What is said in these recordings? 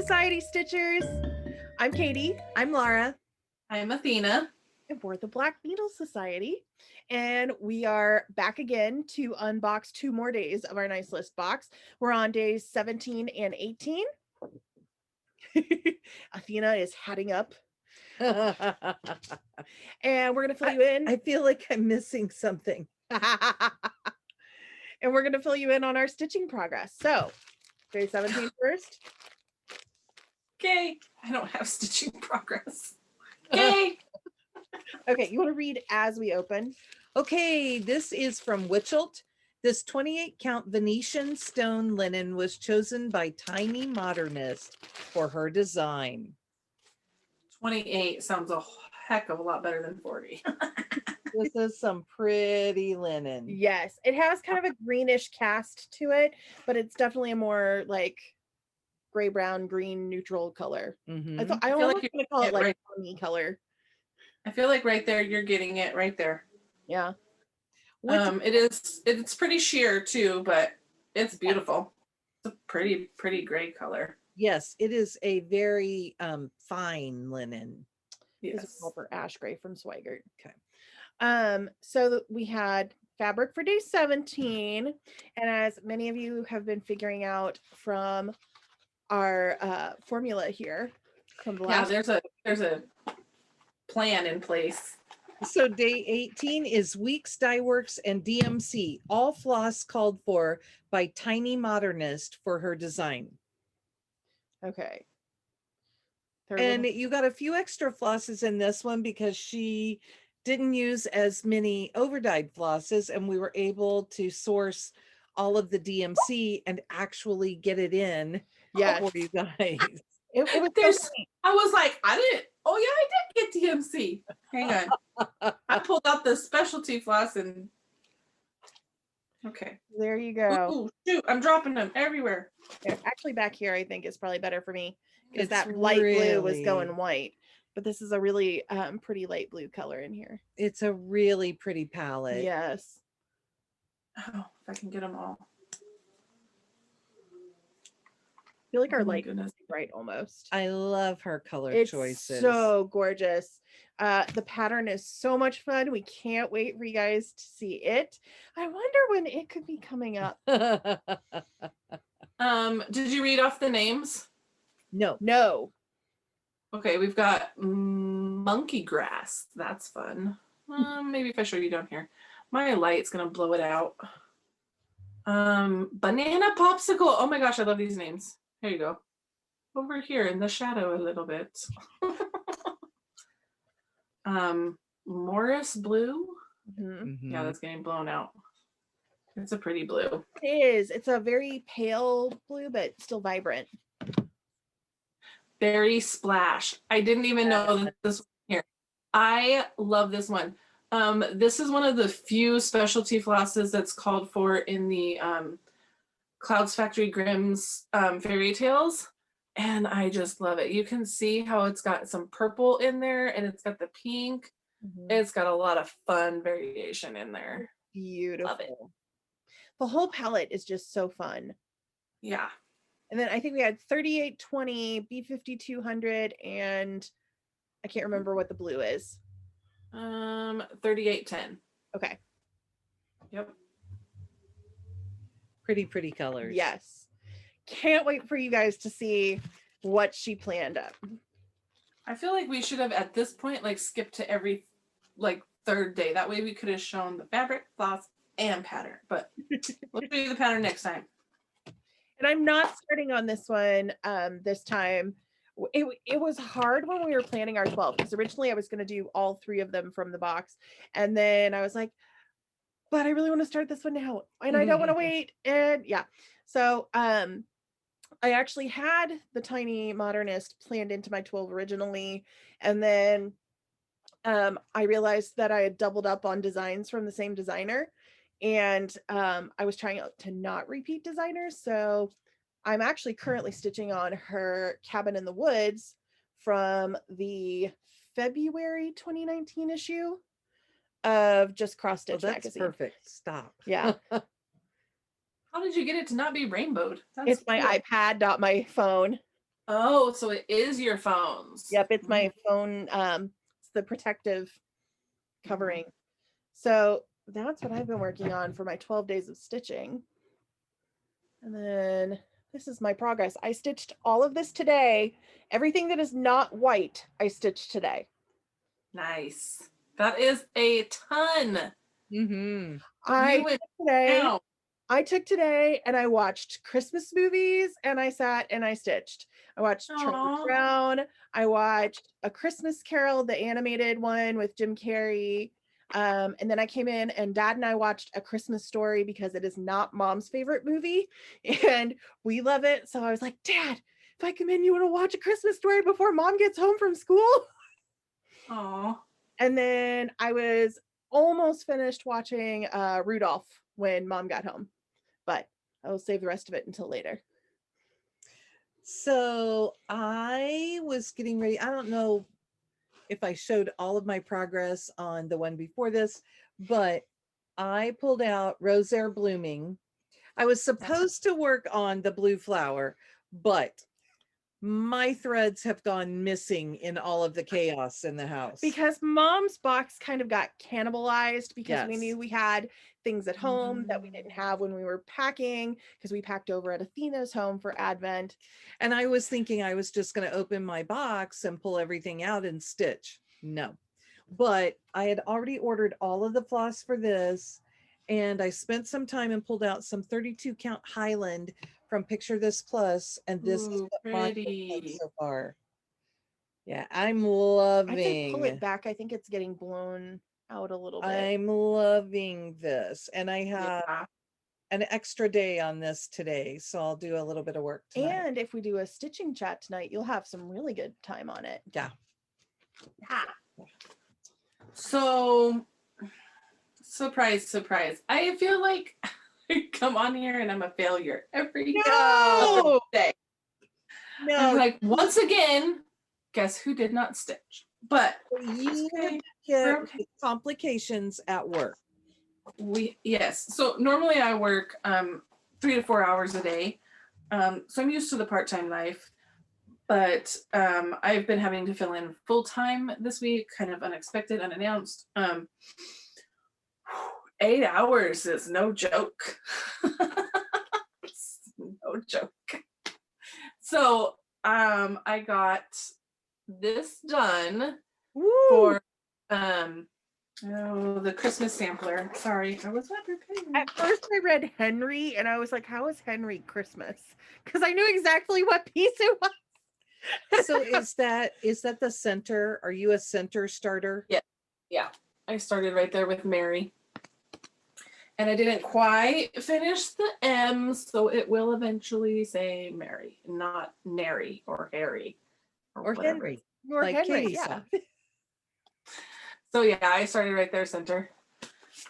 Society Stitchers. I'm Katie. I'm Laura. I'm Athena. And we're the Black Beetle Society. And we are back again to unbox 2 more days of our Nice List box. We're on days 17 and 18. Athena is hatting up. And we're going to fill you in. I feel like I'm missing something. And we're going to fill you in on our stitching progress. So, day 17 first. Okay. I don't have stitching progress. Okay. Okay, you want to read as we open? Okay, this is from Wichelt. This 28 count Venetian stone linen was chosen by Tiny Modernist for her design. 28 sounds a heck of a lot better than 40. This is some pretty linen. Yes, it has kind of a greenish cast to it, but it's definitely a more like gray, brown, green, neutral color. Mhm. I feel was like going you're to call it getting like right. honey color. I feel like right there, you're getting it right there. Yeah. It's pretty sheer too, but it's beautiful. It's a pretty gray color. Yes, it is a very fine linen. This is Yes. for ash gray from Swigert. Okay. So we had fabric for day 17, and as many of you have been figuring out from our formula here from the last, there's a plan in place. So day 18 is Weeks Dye Works and DMC, all floss called for by Tiny Modernist for her design. okay. And you got a few extra flosses in this one because she didn't use as many overdyed flosses, and we were able to source all of the DMC and actually get it in for you guys. It was I was like, I did get DMC. Hang on. I pulled out the specialty floss and okay. There you go. Ooh, shoot, I'm dropping them everywhere. Actually, back here, I think is probably better for me because It's that light blue was really- going white. But this is a really pretty light blue color in here. It's a really pretty palette. Yes. Oh, if I can get them all. I feel like our Oh my light goodness. is bright almost. I love her color It's choices. so gorgeous. The pattern is so much fun. We can't wait for you guys to see it. I wonder when it could be coming up. Did you read off the names? No. Okay, we've got monkey grass. That's fun. Maybe if I show you down here. My light's gonna blow it out. Banana popsicle. Oh my gosh, I love these names. Here you go. Over here in the shadow a little bit. Morris blue. Mhm. Yeah, that's getting blown out. It's a pretty blue. It is. It's a very pale blue, but still vibrant. Berry splash. I didn't even know that this was here. I love this one. This is one of the few specialty flosses that's called for in the Clouds Factory Grimm's fairy tales. And I just love it. You can see how it's got some purple in there and it's got the pink. Mhm. It's got a lot of fun variation in there. Beautiful. Love it. The whole palette is just so fun. Yeah. And then I think we had 3820, B5200, and I can't remember what the blue is. 3810. Okay. Yep. Pretty colors. Yes. Can't wait for you guys to see what she planned up. I feel like we should have at this point like skipped to every like third day. That way we could have shown the fabric, floss, and pattern. But we'll show you the pattern next time. And I'm not starting on this one this time. It was hard when we were planning our 12 because originally I was going to do all 3 of them from the box. And then I was like, but I really want to start this one now. And I don't want to wait. And yeah. So I actually had the Tiny Modernist planned into my 12 originally. And then I realized that I had doubled up on designs from the same designer. And I was trying to not repeat designers. So I'm actually currently stitching on her Cabin in the Woods from the February 2019 issue of Just Cross Stitch that's magazine. perfect. Stop. Yeah. How did you get it to not be rainbowed? It's my cool. iPad, not my phone. Oh, so it is your phone's. Yep, it's my phone. It's the protective covering. So that's what I've been working on for my 12 days of stitching. And then this is my progress. I stitched all of this today. Everything that is not white, I stitched today. Nice. That is a ton. Mm-hmm. I took today and I watched Christmas movies and I sat and I stitched. I watched Charlie Brown. I watched A Christmas Carol, the animated one with Jim Carrey. And then I came in and Dad and I watched A Christmas Story because it is not Mom's favorite movie and we love it. So I was like, Dad, if I come in, you want to watch A Christmas Story before Mom gets home from school? Aw. And then I was almost finished watching Rudolph when Mom got home, but I will save the rest of it until later. So I was getting ready. I don't know if I showed all of my progress on the one before this, but I pulled out Rose Air Blooming. I was supposed to work on the blue flower, but my threads have gone missing in all of the chaos in the house. Because Mom's box kind of got cannibalized because we Yes. knew we had things at home that we didn't have when we were packing, because we packed over at Athena's home for Advent. And I was thinking I was just going to open my box and pull everything out and stitch. No. But I had already ordered all of the floss for this, and I spent some time and pulled out some 32 count Highland from Picture This Plus, and this is what mine looks like so far. Yeah, I'm loving. I say pull it back. I think it's getting blown out a little bit. I'm loving this, and I have an extra day on this today, so I'll do a little bit of work tonight. And if we do a stitching chat tonight, you'll have some really good time on it. Yeah. So, surprise, surprise. I feel like I come on here and I'm a failure every day. No. I'm like, once again, guess who did not stitch? But you get complications at work. Yes. So normally I work 3 to 4 hours a day. So I'm used to the part-time life, but I've been having to fill in full-time this week, kind of unexpected, unannounced. 8 hours is no joke. It's no joke. So I got this done for the Christmas sampler. Sorry, I was at first I read Henry and I was like, how is Henry Christmas? Because I knew exactly what piece it was. So is that the center? Are you a center starter? Yeah. I started right there with Mary. And I didn't quite finish the M, so it will eventually say Mary, not Nary or Harry. Or Henry. Or like Henry, yeah. So yeah, I started right there center.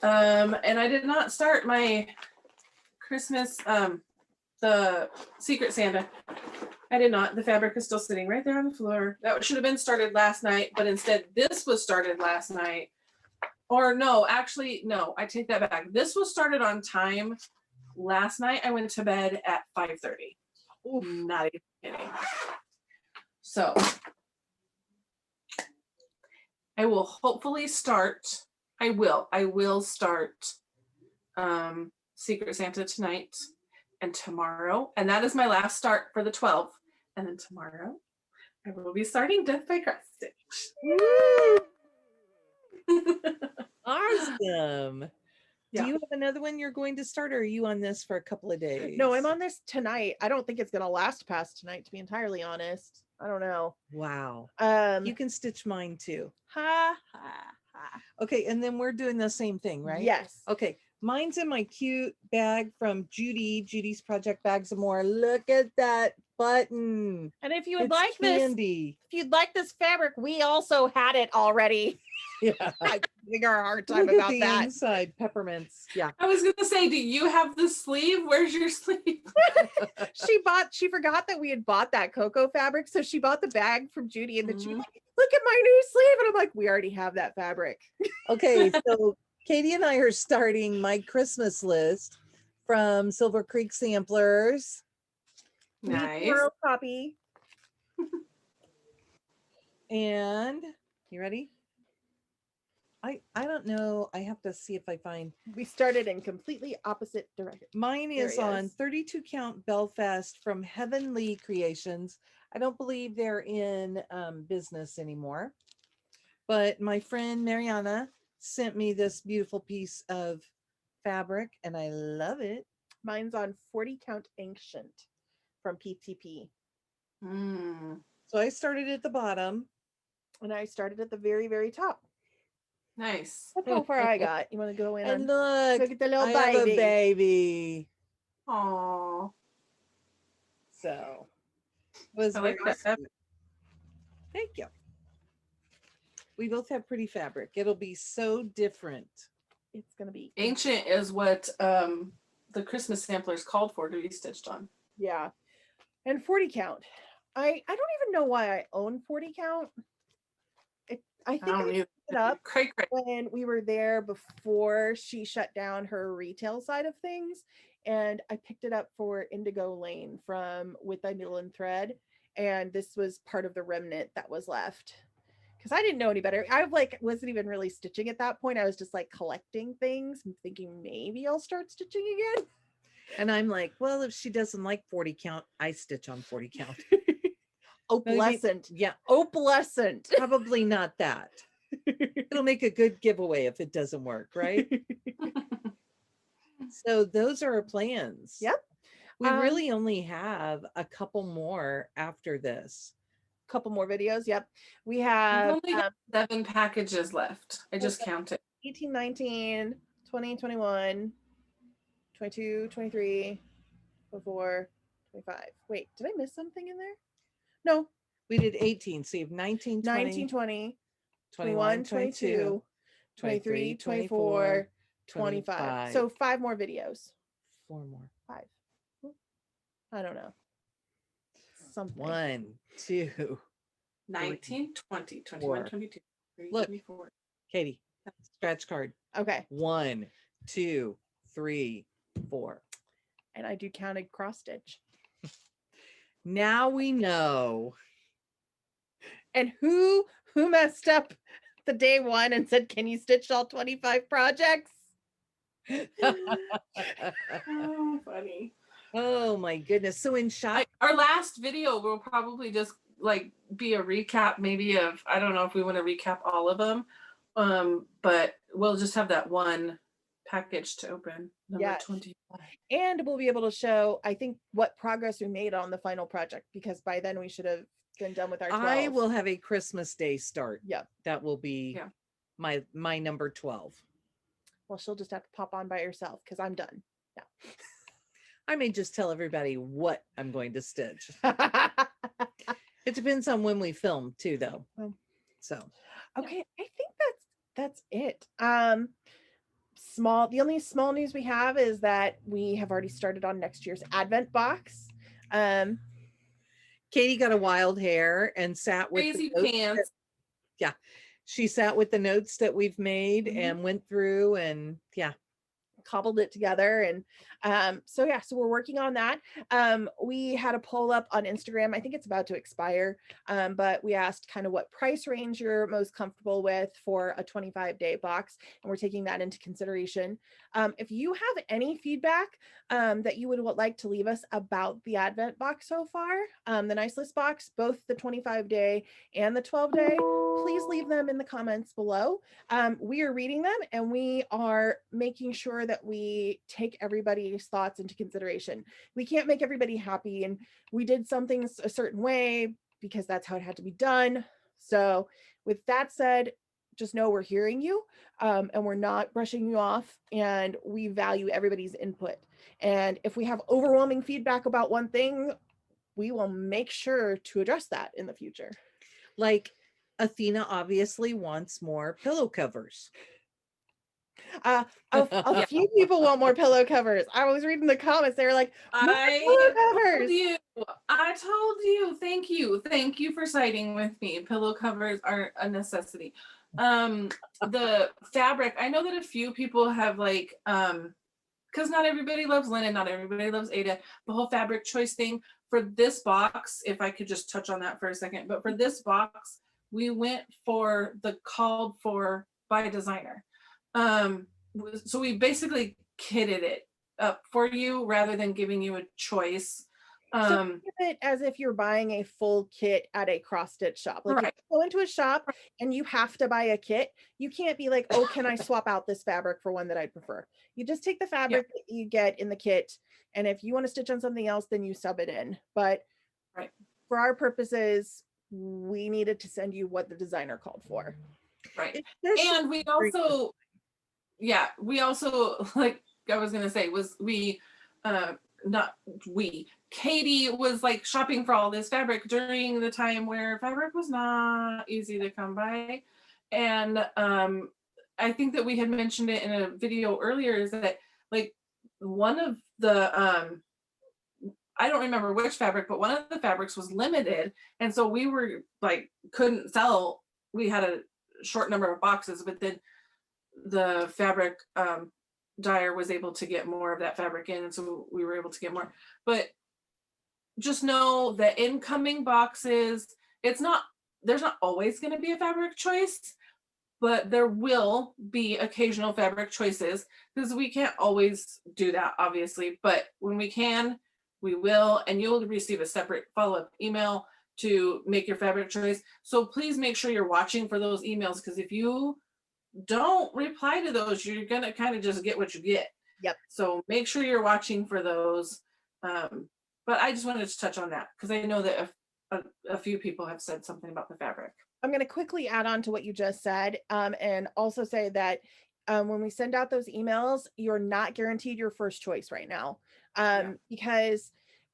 And I did not start my Christmas, the Secret Santa. I did not. The fabric is still sitting right there on the floor. That should have been started last night, but instead this was started last night. Or no, actually, no, I take that back. This was started on time. Last night I went to bed at 5:30. Not even kidding. So I will hopefully start. I will start Secret Santa tonight and tomorrow. And that is my last start for the 12th. And then tomorrow I will be starting Death by Cross Stitch. Awesome. Yeah. Do you have another one you're going to start, or are you on this for a couple of days? No, I'm on this tonight. I don't think it's going to last past tonight, to be entirely honest. I don't know. Wow. You can stitch mine too. Ha, ha, ha. Okay, and then we're doing the same thing, right? Yes. Okay, mine's in my cute bag from Judy's Project Bags of More. Look at that button. And if you would It's like candy. if you'd like this fabric, we also had it already. Yeah. I'm giving her a hard time Look at about the that. inside peppermints. Yeah. I was gonna say, do you have the sleeve? Where's your sleeve? She forgot that we had bought that cocoa fabric, so she bought the bag from Judy, and then she was like, look at my new sleeve, and I'm like, we already have that fabric. Okay, so Katie and I are starting my Christmas list from Silver Creek Samplers. Nice. World copy. And you ready? I don't know. I have to see if I find. We started in completely opposite directions. Mine is on areas. 32 count Belfast from Heavenly Creations. I don't believe they're in business anymore. But my friend Mariana sent me this beautiful piece of fabric and I love it. Mine's on 40 count Ancient from PTP. So I started at the bottom. And I started at the very, very top. Nice. Look how far I got. You want to go in? And look at the little I have a baby. baby. Aww. So it was I very like that. sweet. Thank you. We both have pretty fabric. It'll be so different. It's going to be Ancient is what the Christmas samplers called for to be stitched on. Yeah. And 40 count. I don't even know why I own 40 count. I think I picked it up when we were there before she shut down her retail side of things. And I picked it up for Indigo Lane from With Thy Needle and Thread. And this was part of the remnant that was left. Because I didn't know any better. I wasn't even really stitching at that point. I was just like collecting things and thinking maybe I'll start stitching again. And I'm like, well, if she doesn't like 40 count, I stitch on 40 count. Opalescent. Yeah. Opalescent. Probably not that. It'll make a good giveaway if it doesn't work, right? So those are our plans. Yep. We really only have a couple more after this. Couple more videos. Yep. We have only got 7 packages left. I just counted. 18, 19, 20, 21, 22, 23, 24, 25. Wait, did I miss something in there? No. We did 18. So you have 19, 20, 19, 20, 21, 22, 23, 24, 25. So 5 more videos. 4 more. 5. I don't know. Something. 1, 2, 19, 20, 21, 22, 23, Look. 24. Katie, scratch card. Okay. 1, 2, 3, 4. And I do counted cross stitch. Now we know. And who messed up the day one and said, "Can you stitch all 25 projects?" Oh, funny. Oh my goodness. So in shop, our last video will probably just like be a recap, maybe of, I don't know if we want to recap all of them, but we'll just have that one package to open, number 25. And we'll be able to show, I think, what progress we made on the final project, because by then we should have been done with our 12. I will have a Christmas Day start. Yep. That will be my number 12. Well, she'll just have to pop on by herself because I'm done. Yeah. I may just tell everybody what I'm going to stitch. It depends on when we film too, though. So okay, I think that's it. The only small news we have is that we have already started on next year's Advent box. Katie got a wild hair and sat with crazy pants. She sat with the notes that we've made and went through and cobbled it together. And so we're working on that. We had a poll up on Instagram. I think it's about to expire, but we asked kind of what price range you're most comfortable with for a 25-day box, and we're taking that into consideration. If you have any feedback that you would like to leave us about the Advent box so far, the Nice List box, both the 25-day and the 12-day, please leave them in the comments below. We are reading them and we are making sure that we take everybody's thoughts into consideration. We can't make everybody happy, and we did some things a certain way because that's how it had to be done. So with that said, just know we're hearing you, and we're not brushing you off, and we value everybody's input. And if we have overwhelming feedback about one thing, we will make sure to address that in the future. Like Athena obviously wants more pillow covers. A few people want more pillow covers. I was reading the comments. They were like, I told you. Thank you for siding with me. Pillow covers are a necessity. The fabric, I know that a few people have because not everybody loves linen, not everybody loves Ada. The whole fabric choice thing for this box, if I could just touch on that for a second, but for this box, we went for the called for by designer. So we basically kitted it up for you rather than giving you a choice. So think of it as if you're buying a full kit at a cross stitch shop. Like if Right. you go into a shop and you have to buy a kit, you can't be like, oh, can I swap out this fabric for one that I prefer? You just take the fabric that you get in the kit, and if you want to stitch on something else, then you sub it in. But Right. for our purposes, we needed to send you what the designer called for. Right. And we also, like I was gonna say, was we not we Katie was like shopping for all this fabric during the time where fabric was not easy to come by. And I think that we had mentioned it in a video earlier, is that like one of the I don't remember which fabric, but one of the fabrics was limited, and so we were like couldn't sell. We had a short number of boxes, but then the fabric dyer was able to get more of that fabric in, and so we were able to get more. But just know that incoming boxes, there's not always going to be a fabric choice, but there will be occasional fabric choices, because we can't always do that, obviously, but when we can, we will, and you'll receive a separate follow-up email to make your fabric choice. So please make sure you're watching for those emails, because if you don't reply to those, you're gonna kind of just get what you get. Yep. So make sure you're watching for those. But I just wanted to touch on that because I know that a few people have said something about the fabric. I'm going to quickly add on to what you just said, and also say that when we send out those emails, you're not guaranteed your first choice right now, because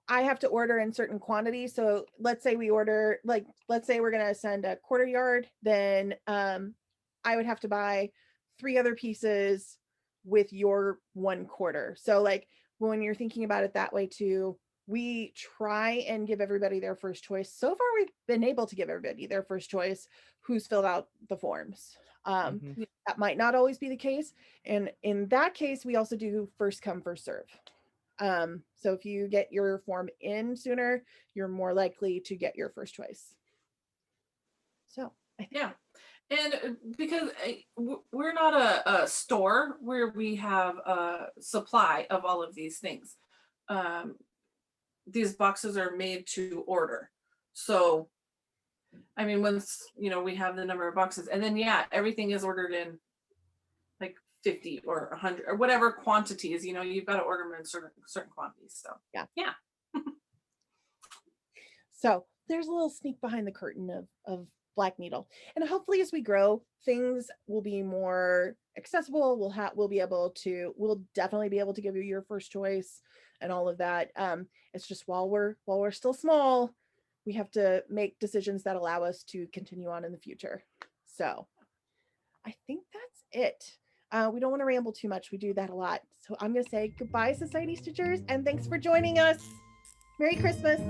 I have to order in certain quantities. So let's say we order, like, let's say we're going to send a quarter yard, then I would have to buy 3 other pieces with your 1/4. So like when you're thinking about it that way too, we try and give everybody their first choice. So far, we've been able to give everybody their first choice who's filled out the forms. That might not always be the case. And in that case, we also do first come, first serve. So if you get your form in sooner, you're more likely to get your first choice. So I think and because we're not a store where we have a supply of all of these things. These boxes are made to order. So, I mean, once, we have the number of boxes, and then, everything is ordered in like 50 or 100 or whatever quantities, you've got to order them in certain quantities. So, yeah. So there's a little sneak behind the curtain of Black Needle, and hopefully as we grow, things will be more accessible. We'll definitely be able to give you your first choice and all of that. It's just while we're still small, we have to make decisions that allow us to continue on in the future. So I think that's it. We don't want to ramble too much. We do that a lot. So I'm going to say goodbye, Society Stitchers, and thanks for joining us. Merry Christmas.